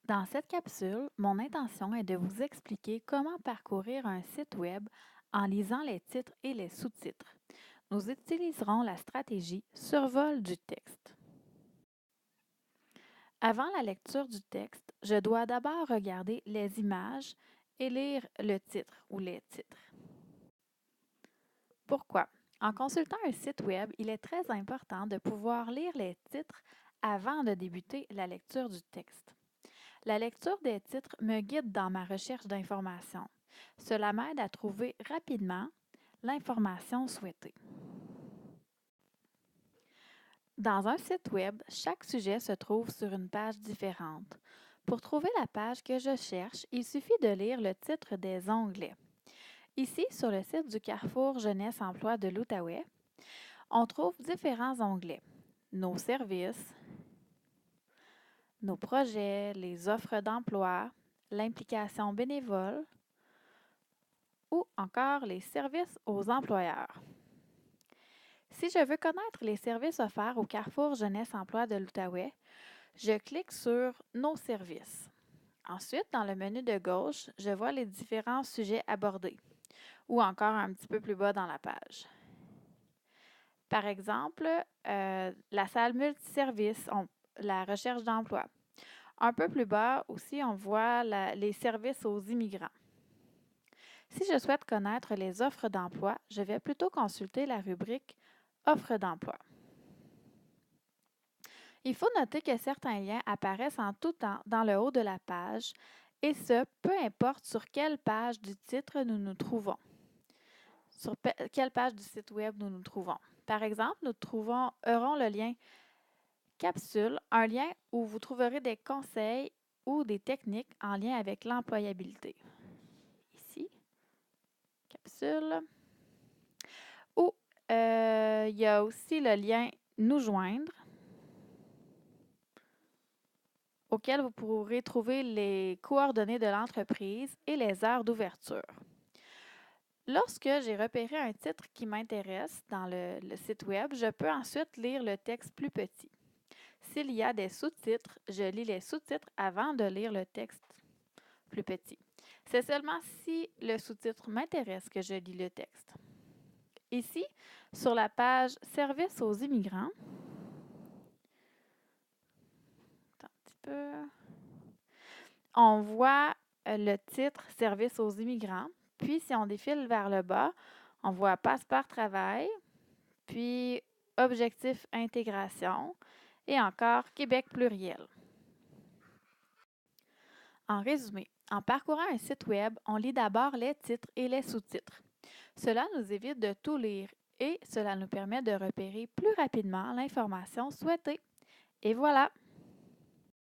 Dans cette capsule, mon intention est de vous expliquer comment parcourir un site Web en lisant les titres et les sous-titres. Nous utiliserons la stratégie survol du texte. Avant la lecture du texte, je dois d'abord regarder les images et lire le titre ou les titres. Pourquoi? En consultant un site Web, il est très important de pouvoir lire les titres avant de débuter la lecture du texte. La lecture des titres me guide dans ma recherche d'informations. Cela m'aide à trouver rapidement l'information souhaitée. Dans un site Web, chaque sujet se trouve sur une page différente. Pour trouver la page que je cherche, il suffit de lire le titre des onglets. Ici, sur le site du Carrefour Jeunesse Emploi de l'Outaouais, on trouve différents onglets. Nos services, nos projets, les offres d'emploi, l'implication bénévole, ou encore les services aux employeurs. Si je veux connaître les services offerts au Carrefour Jeunesse Emploi de l'Outaouais, je clique sur Nos services. Ensuite, dans le menu de gauche, je vois les différents sujets abordés, ou encore un petit peu plus bas dans la page. Par exemple, la salle multiservice, la recherche d'emploi. Un peu plus bas aussi, on voit les services aux immigrants. Si je souhaite connaître les offres d'emploi, je vais plutôt consulter la rubrique Offres d'emploi. Il faut noter que certains liens apparaissent en tout temps dans le haut de la page, et ce, peu importe sur quelle page du titre nous nous trouvons. Sur quelle page du site Web nous nous trouvons. Par exemple, nous aurons le lien Capsule, un lien où vous trouverez des conseils ou des techniques en lien avec l'employabilité. Ici, Capsule. Ou il y a aussi le lien Nous joindre, auquel vous pourrez trouver les coordonnées de l'entreprise et les heures d'ouverture. Lorsque j'ai repéré un titre qui m'intéresse dans le site Web, je peux ensuite lire le texte plus petit. S'il y a des sous-titres, je lis les sous-titres avant de lire le texte plus petit. C'est seulement si le sous-titre m'intéresse que je lis le texte. Ici, sur la page Services aux immigrants, on voit le titre Services aux immigrants. Puis, si on défile vers le bas, on voit Passeport travail, puis Objectif intégration et encore Québec pluriel. En résumé, en parcourant un site Web, on lit d'abord les titres et les sous-titres. Cela nous évite de tout lire et cela nous permet de repérer plus rapidement l'information souhaitée. Et voilà!